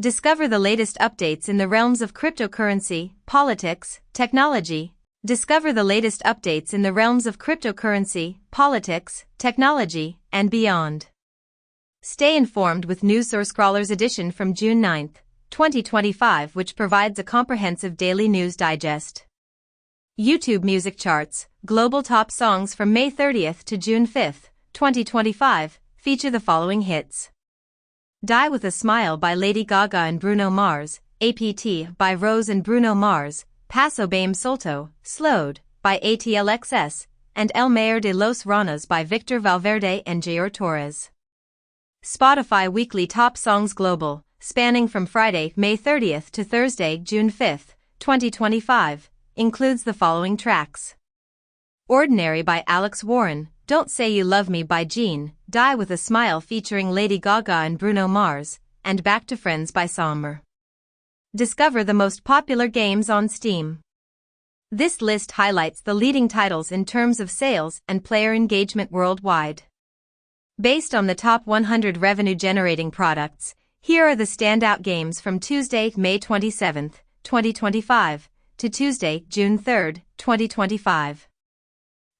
Discover the latest updates in the realms of cryptocurrency, politics, technology. Discover the latest updates in the realms of cryptocurrency, politics, technology, and beyond. Stay informed with NewsSource Scrollers edition from June 9, 2025, which provides a comprehensive daily news digest. YouTube Music Charts, Global Top Songs from May 30th to June 5th, 2025, feature the following hits. Die with a Smile by Lady Gaga and Bruno Mars, APT by Rose and Bruno Mars, Paso Bame Solto, Slowed, by ATLXS, and El Mayor de los Ranas by Victor Valverde and Jair Torres. Spotify Weekly Top Songs Global, spanning from Friday, May 30th to Thursday, June 5th, 2025, includes the following tracks. Ordinary by Alex Warren, Don't Say You Love Me by Jean, Die with a Smile featuring Lady Gaga and Bruno Mars, and Back to Friends by Sommer. Discover the most popular games on Steam. This list highlights the leading titles in terms of sales and player engagement worldwide. Based on the top 100 revenue-generating products, here are the standout games from Tuesday, May 27, 2025, to Tuesday, June 3, 2025.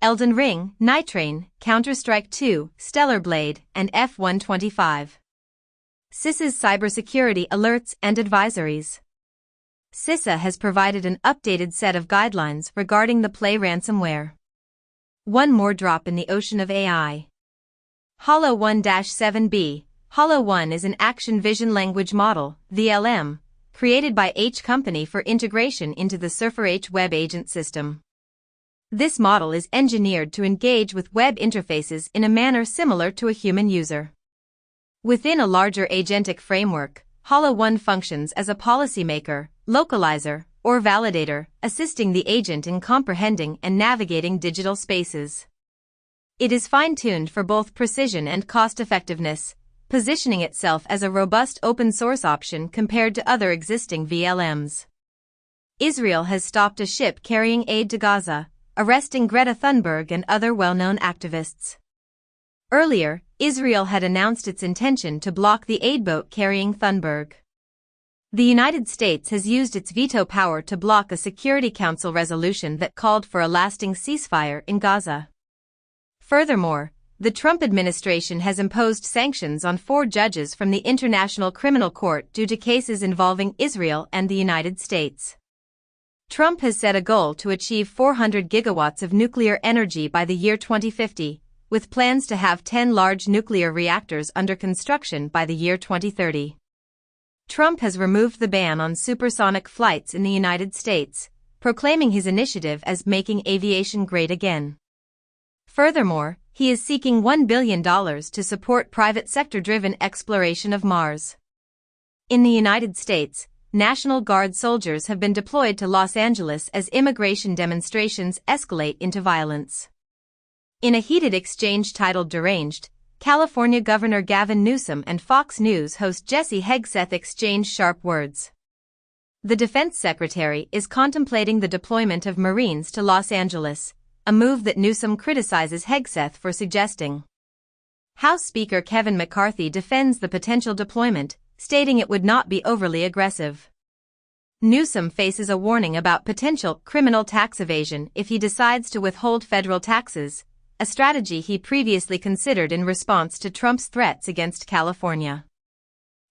Elden Ring, Night Train, Counter-Strike 2, Stellar Blade, and F125. CISA's cybersecurity alerts and advisories. CISA has provided an updated set of guidelines regarding the Play ransomware. One more drop in the ocean of AI. Hollow 1-7B. Hollow 1 is an action vision language model, VLM, created by H Company for integration into the Surfer H web agent system. This model is engineered to engage with web interfaces in a manner similar to a human user. Within a larger agentic framework, Hollow 1 functions as a policymaker, localizer, or validator, assisting the agent in comprehending and navigating digital spaces. It is fine-tuned for both precision and cost-effectiveness, positioning itself as a robust open-source option compared to other existing VLMs. Israel has stopped a ship carrying aid to Gaza, arresting Greta Thunberg and other well-known activists. Earlier, Israel had announced its intention to block the aid boat carrying Thunberg. The United States has used its veto power to block a Security Council resolution that called for a lasting ceasefire in Gaza. Furthermore, the Trump administration has imposed sanctions on 4 judges from the International Criminal Court due to cases involving Israel and the United States. Trump has set a goal to achieve 400 gigawatts of nuclear energy by the year 2050, with plans to have 10 large nuclear reactors under construction by the year 2030. Trump has removed the ban on supersonic flights in the United States, proclaiming his initiative as making aviation great again. Furthermore, he is seeking $1 billion to support private sector-driven exploration of Mars. In the United States, National Guard soldiers have been deployed to Los Angeles as immigration demonstrations escalate into violence. In a heated exchange titled Deranged, California Governor Gavin Newsom and Fox News host Jesse Hegseth exchange sharp words. The Defense Secretary is contemplating the deployment of Marines to Los Angeles, a move that Newsom criticizes Hegseth for suggesting. House Speaker Kevin McCarthy defends the potential deployment, stating it would not be overly aggressive. Newsom faces a warning about potential criminal tax evasion if he decides to withhold federal taxes, a strategy he previously considered in response to Trump's threats against California.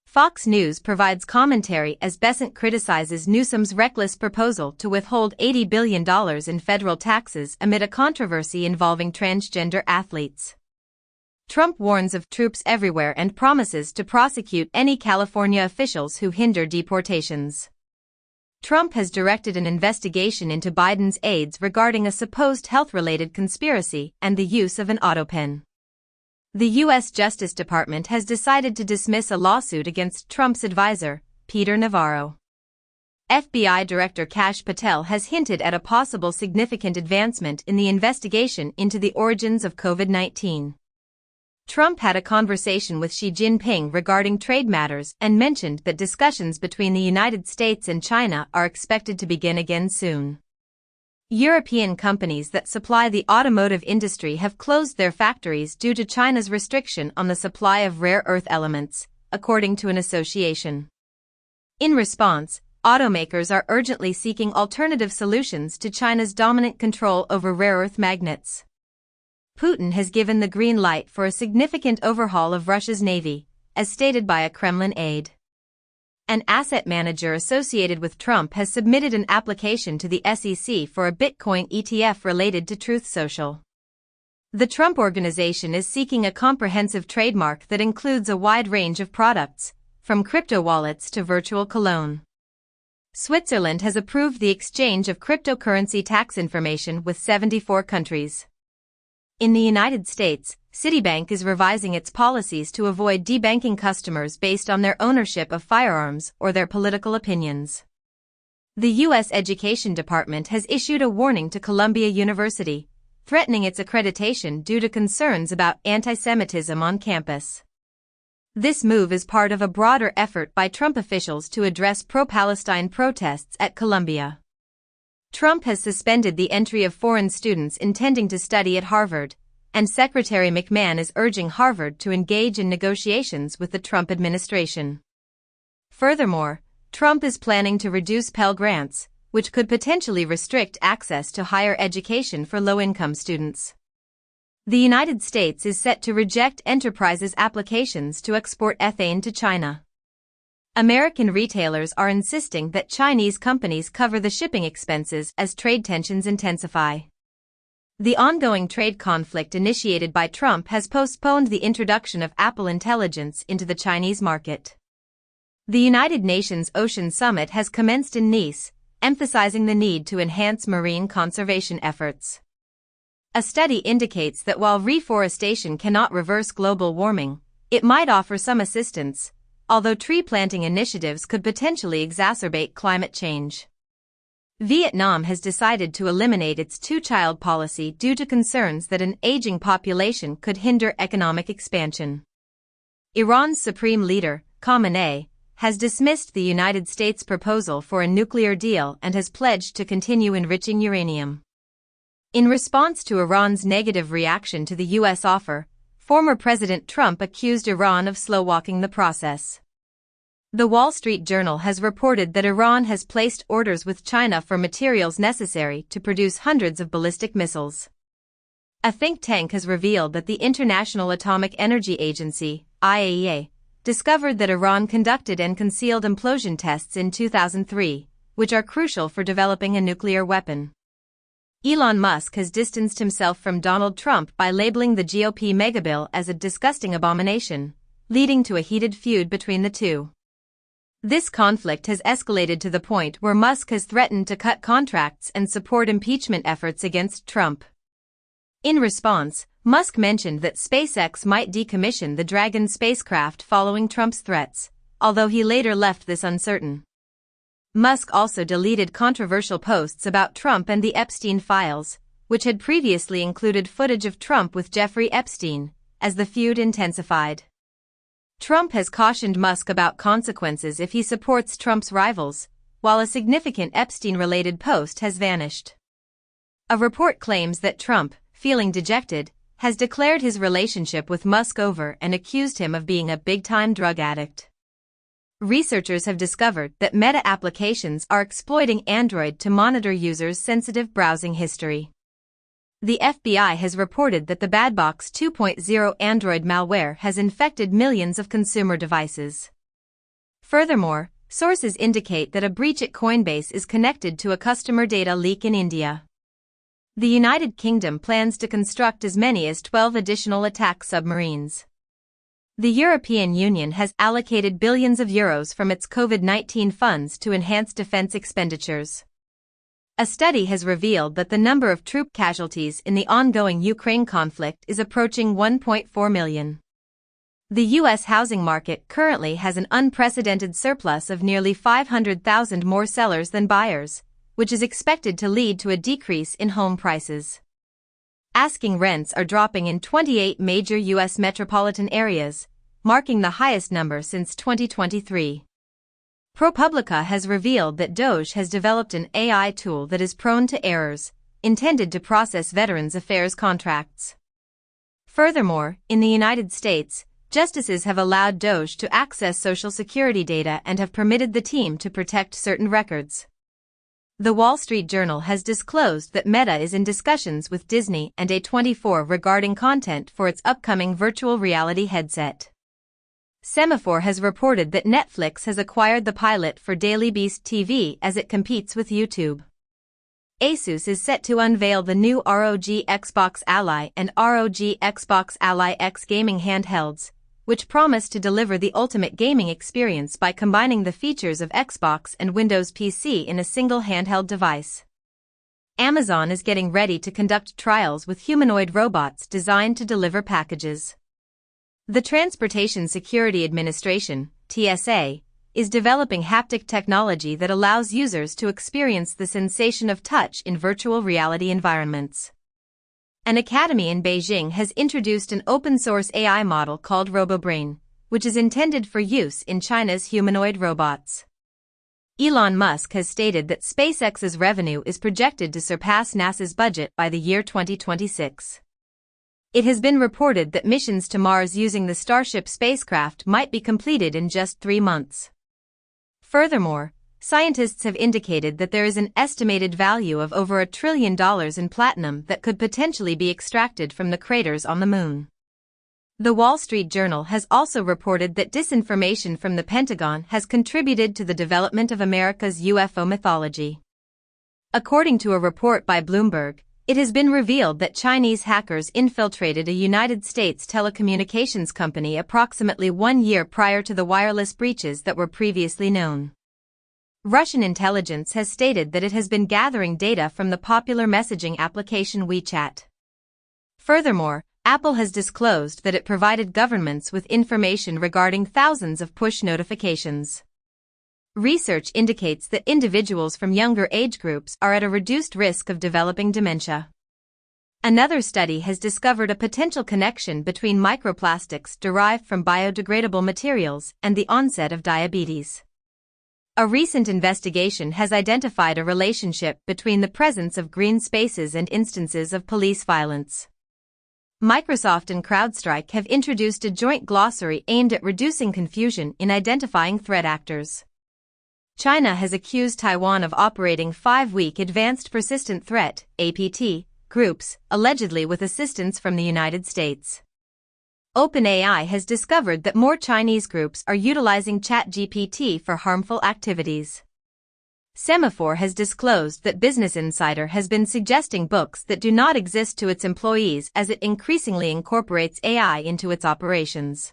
Fox News provides commentary as Bessent criticizes Newsom's reckless proposal to withhold $80 billion in federal taxes amid a controversy involving transgender athletes. Trump warns of troops everywhere and promises to prosecute any California officials who hinder deportations. Trump has directed an investigation into Biden's aides regarding a supposed health-related conspiracy and the use of an autopen. The U.S. Justice Department has decided to dismiss a lawsuit against Trump's advisor, Peter Navarro. FBI Director Kash Patel has hinted at a possible significant advancement in the investigation into the origins of COVID-19. Trump had a conversation with Xi Jinping regarding trade matters and mentioned that discussions between the United States and China are expected to begin again soon. European companies that supply the automotive industry have closed their factories due to China's restriction on the supply of rare earth elements, according to an association. In response, automakers are urgently seeking alternative solutions to China's dominant control over rare earth magnets. Putin has given the green light for a significant overhaul of Russia's navy, as stated by a Kremlin aide. An asset manager associated with Trump has submitted an application to the SEC for a Bitcoin ETF related to Truth Social. The Trump Organization is seeking a comprehensive trademark that includes a wide range of products, from crypto wallets to virtual cologne. Switzerland has approved the exchange of cryptocurrency tax information with 74 countries. In the United States, Citibank is revising its policies to avoid debanking customers based on their ownership of firearms or their political opinions. The U.S. Education Department has issued a warning to Columbia University, threatening its accreditation due to concerns about anti-Semitism on campus. This move is part of a broader effort by Trump officials to address pro-Palestine protests at Columbia. Trump has suspended the entry of foreign students intending to study at Harvard, and Secretary McMahon is urging Harvard to engage in negotiations with the Trump administration. Furthermore, Trump is planning to reduce Pell Grants, which could potentially restrict access to higher education for low-income students. The United States is set to reject enterprises' applications to export ethane to China. American retailers are insisting that Chinese companies cover the shipping expenses as trade tensions intensify. The ongoing trade conflict initiated by Trump has postponed the introduction of Apple Intelligence into the Chinese market. The United Nations Ocean Summit has commenced in Nice, emphasizing the need to enhance marine conservation efforts. A study indicates that while reforestation cannot reverse global warming, it might offer some assistance, although tree planting initiatives could potentially exacerbate climate change. Vietnam has decided to eliminate its two-child policy due to concerns that an aging population could hinder economic expansion. Iran's supreme leader, Khamenei, has dismissed the United States' proposal for a nuclear deal and has pledged to continue enriching uranium. In response to Iran's negative reaction to the U.S. offer, former President Trump accused Iran of slow-walking the process. The Wall Street Journal has reported that Iran has placed orders with China for materials necessary to produce hundreds of ballistic missiles. A think tank has revealed that the International Atomic Energy Agency, IAEA, discovered that Iran conducted and concealed implosion tests in 2003, which are crucial for developing a nuclear weapon. Elon Musk has distanced himself from Donald Trump by labeling the GOP megabill as a disgusting abomination, leading to a heated feud between the two. This conflict has escalated to the point where Musk has threatened to cut contracts and support impeachment efforts against Trump. In response, Musk mentioned that SpaceX might decommission the Dragon spacecraft following Trump's threats, although he later left this uncertain. Musk also deleted controversial posts about Trump and the Epstein files, which had previously included footage of Trump with Jeffrey Epstein, as the feud intensified. Trump has cautioned Musk about consequences if he supports Trump's rivals, while a significant Epstein-related post has vanished. A report claims that Trump, feeling dejected, has declared his relationship with Musk over and accused him of being a big-time drug addict. Researchers have discovered that Meta applications are exploiting Android to monitor users' sensitive browsing history. The FBI has reported that the Badbox 2.0 Android malware has infected millions of consumer devices. Furthermore, sources indicate that a breach at Coinbase is connected to a customer data leak in India. The United Kingdom plans to construct as many as 12 additional attack submarines. The European Union has allocated billions of euros from its COVID-19 funds to enhance defense expenditures. A study has revealed that the number of troop casualties in the ongoing Ukraine conflict is approaching 1.4 million. The U.S. housing market currently has an unprecedented surplus of nearly 500,000 more sellers than buyers, which is expected to lead to a decrease in home prices. Asking rents are dropping in 28 major U.S. metropolitan areas, marking the highest number since 2023. ProPublica has revealed that Doge has developed an AI tool that is prone to errors, intended to process Veterans Affairs contracts. Furthermore, in the United States, justices have allowed DOJ to access Social Security data and have permitted the team to protect certain records. The Wall Street Journal has disclosed that Meta is in discussions with Disney and A24 regarding content for its upcoming virtual reality headset. Semaphore has reported that Netflix has acquired the pilot for Daily Beast TV as it competes with YouTube. Asus is set to unveil the new ROG Xbox Ally and ROG Xbox Ally X gaming handhelds, which promise to deliver the ultimate gaming experience by combining the features of Xbox and Windows PC in a single handheld device. Amazon is getting ready to conduct trials with humanoid robots designed to deliver packages. The Transportation Security Administration, TSA, is developing haptic technology that allows users to experience the sensation of touch in virtual reality environments. An academy in Beijing has introduced an open-source AI model called RoboBrain, which is intended for use in China's humanoid robots. Elon Musk has stated that SpaceX's revenue is projected to surpass NASA's budget by the year 2026. It has been reported that missions to Mars using the Starship spacecraft might be completed in just 3 months. Furthermore, scientists have indicated that there is an estimated value of over $1 trillion in platinum that could potentially be extracted from the craters on the moon. The Wall Street Journal has also reported that disinformation from the Pentagon has contributed to the development of America's UFO mythology. According to a report by Bloomberg, it has been revealed that Chinese hackers infiltrated a United States telecommunications company approximately 1 year prior to the wireless breaches that were previously known. Russian intelligence has stated that it has been gathering data from the popular messaging application WeChat. Furthermore, Apple has disclosed that it provided governments with information regarding thousands of push notifications. Research indicates that individuals from younger age groups are at a reduced risk of developing dementia. Another study has discovered a potential connection between microplastics derived from biodegradable materials and the onset of diabetes. A recent investigation has identified a relationship between the presence of green spaces and instances of police violence. Microsoft and CrowdStrike have introduced a joint glossary aimed at reducing confusion in identifying threat actors. China has accused Taiwan of operating 5-week Advanced Persistent Threat (APT) groups, allegedly with assistance from the United States. OpenAI has discovered that more Chinese groups are utilizing ChatGPT for harmful activities. Semaphore has disclosed that Business Insider has been suggesting books that do not exist to its employees as it increasingly incorporates AI into its operations.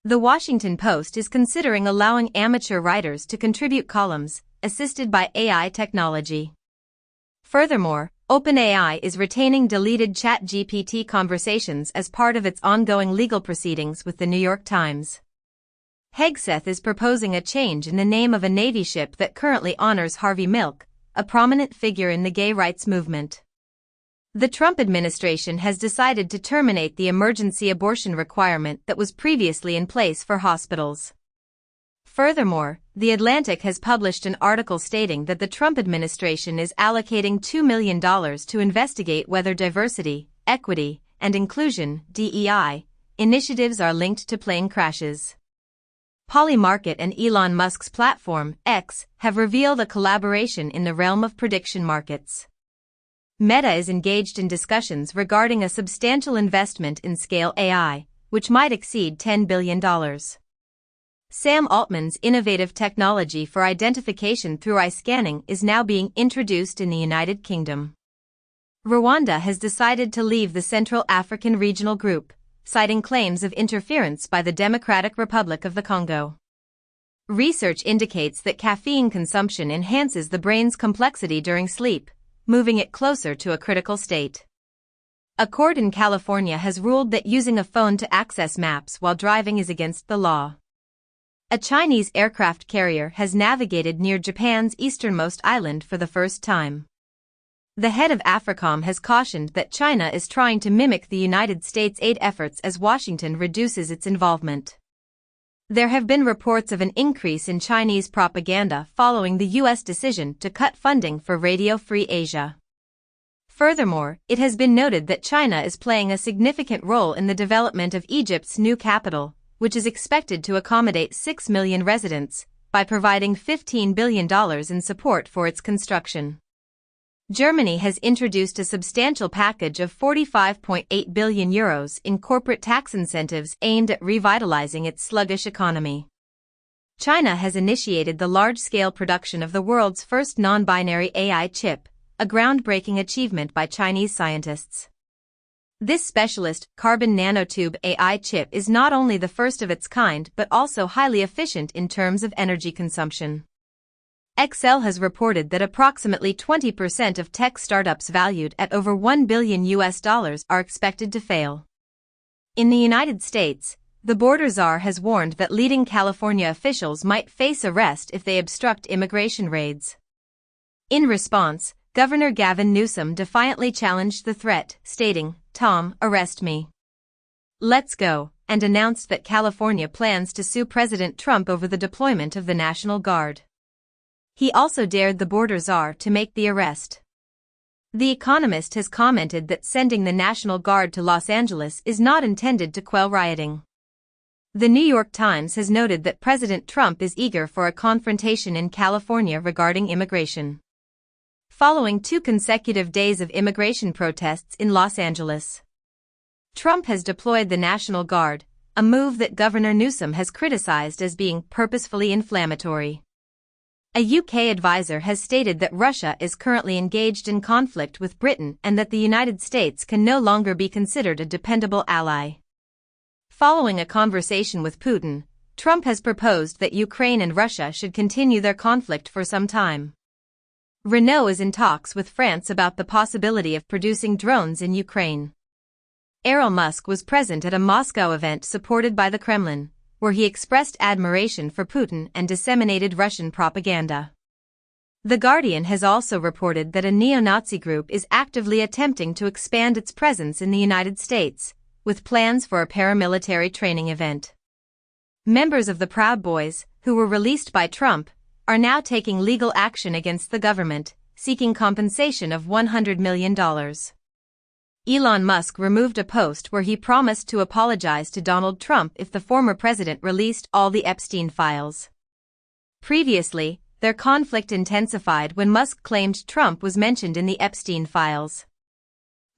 The Washington Post is considering allowing amateur writers to contribute columns, assisted by AI technology. Furthermore, OpenAI is retaining deleted ChatGPT conversations as part of its ongoing legal proceedings with the New York Times. Hegseth is proposing a change in the name of a Navy ship that currently honors Harvey Milk, a prominent figure in the gay rights movement. The Trump administration has decided to terminate the emergency abortion requirement that was previously in place for hospitals. Furthermore, The Atlantic has published an article stating that the Trump administration is allocating $2 million to investigate whether diversity, equity, and inclusion (DEI) initiatives are linked to plane crashes. Polymarket and Elon Musk's platform, X, have revealed a collaboration in the realm of prediction markets. Meta is engaged in discussions regarding a substantial investment in Scale AI, which might exceed $10 billion. Sam Altman's innovative technology for identification through eye scanning is now being introduced in the United Kingdom. Rwanda has decided to leave the Central African Regional Group, citing claims of interference by the Democratic Republic of the Congo. Research indicates that caffeine consumption enhances the brain's complexity during sleep, moving it closer to a critical state. A court in California has ruled that using a phone to access maps while driving is against the law. A Chinese aircraft carrier has navigated near Japan's easternmost island for the first time. The head of AFRICOM has cautioned that China is trying to mimic the United States' aid efforts as Washington reduces its involvement. There have been reports of an increase in Chinese propaganda following the U.S. decision to cut funding for Radio Free Asia. Furthermore, it has been noted that China is playing a significant role in the development of Egypt's new capital, which is expected to accommodate 6 million residents, by providing $15 billion in support for its construction. Germany has introduced a substantial package of €45.8 billion in corporate tax incentives aimed at revitalizing its sluggish economy. China has initiated the large-scale production of the world's first non-binary AI chip, a groundbreaking achievement by Chinese scientists. This specialist, carbon nanotube AI chip is not only the first of its kind but also highly efficient in terms of energy consumption. XL has reported that approximately 20% of tech startups valued at over $1 billion are expected to fail. In the United States, the border czar has warned that leading California officials might face arrest if they obstruct immigration raids. In response, Governor Gavin Newsom defiantly challenged the threat, stating, "Tom, arrest me. Let's go," and announced that California plans to sue President Trump over the deployment of the National Guard. He also dared the border czar to make the arrest. The Economist has commented that sending the National Guard to Los Angeles is not intended to quell rioting. The New York Times has noted that President Trump is eager for a confrontation in California regarding immigration. Following 2 consecutive days of immigration protests in Los Angeles, Trump has deployed the National Guard, a move that Governor Newsom has criticized as being purposefully inflammatory. A UK advisor has stated that Russia is currently engaged in conflict with Britain and that the United States can no longer be considered a dependable ally. Following a conversation with Putin, Trump has proposed that Ukraine and Russia should continue their conflict for some time. Renault is in talks with France about the possibility of producing drones in Ukraine. Elon Musk was present at a Moscow event supported by the Kremlin, where he expressed admiration for Putin and disseminated Russian propaganda. The Guardian has also reported that a neo-Nazi group is actively attempting to expand its presence in the United States, with plans for a paramilitary training event. Members of the Proud Boys, who were released by Trump, are now taking legal action against the government, seeking compensation of $100 million. Elon Musk removed a post where he promised to apologize to Donald Trump if the former president released all the Epstein files. Previously, their conflict intensified when Musk claimed Trump was mentioned in the Epstein files.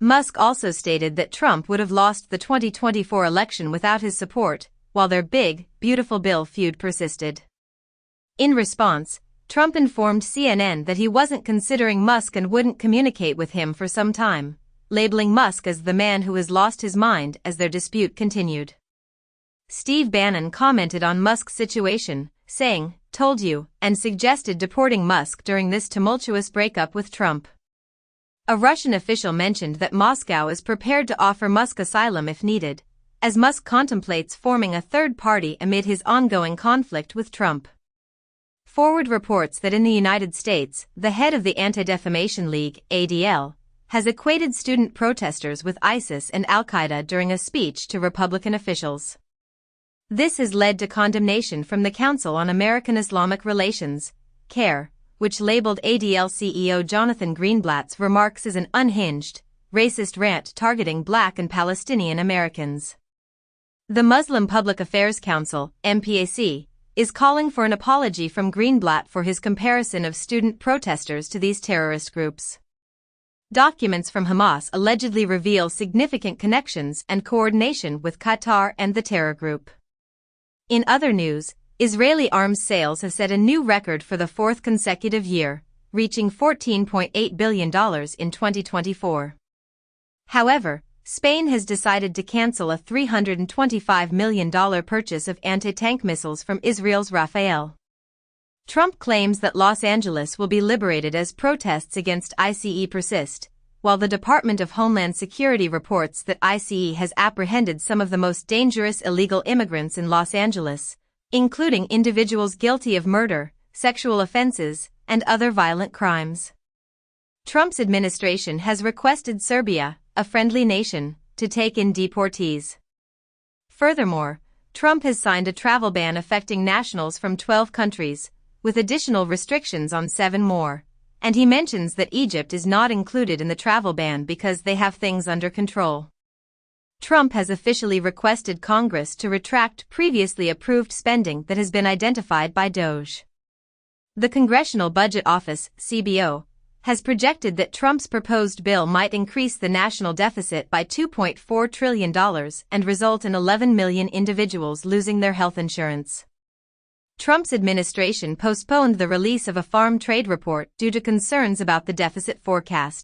Musk also stated that Trump would have lost the 2024 election without his support, while their big, beautiful bill feud persisted. In response, Trump informed CNN that he wasn't considering Musk and wouldn't communicate with him for some time, labeling Musk as the man who has lost his mind as their dispute continued. Steve Bannon commented on Musk's situation, saying, "Told you," and suggested deporting Musk during this tumultuous breakup with Trump. A Russian official mentioned that Moscow is prepared to offer Musk asylum if needed, as Musk contemplates forming a third party amid his ongoing conflict with Trump. Forward reports that in the United States, the head of the Anti-Defamation League, ADL, has equated student protesters with ISIS and Al-Qaeda during a speech to Republican officials. This has led to condemnation from the Council on American Islamic Relations, CAIR, which labeled ADL CEO Jonathan Greenblatt's remarks as an unhinged, racist rant targeting Black and Palestinian Americans. The Muslim Public Affairs Council, MPAC, is calling for an apology from Greenblatt for his comparison of student protesters to these terrorist groups. Documents from Hamas allegedly reveal significant connections and coordination with Qatar and the terror group. In other news, Israeli arms sales have set a new record for the 4th consecutive year, reaching $14.8 billion in 2024. However, Spain has decided to cancel a $325 million purchase of anti-tank missiles from Israel's Rafael. Trump claims that Los Angeles will be liberated as protests against ICE persist, while the Department of Homeland Security reports that ICE has apprehended some of the most dangerous illegal immigrants in Los Angeles, including individuals guilty of murder, sexual offenses, and other violent crimes. Trump's administration has requested Serbia, a friendly nation, to take in deportees. Furthermore, Trump has signed a travel ban affecting nationals from 12 countries, with additional restrictions on 7 more, And he mentions that Egypt is not included in the travel ban because they have things under control. Trump has officially requested Congress to retract previously approved spending that has been identified by DOJ. The Congressional Budget Office, CBO, has projected that Trump's proposed bill might increase the national deficit by $2.4 trillion and result in 11 million individuals losing their health insurance. Trump's administration postponed the release of a farm trade report due to concerns about the deficit forecast.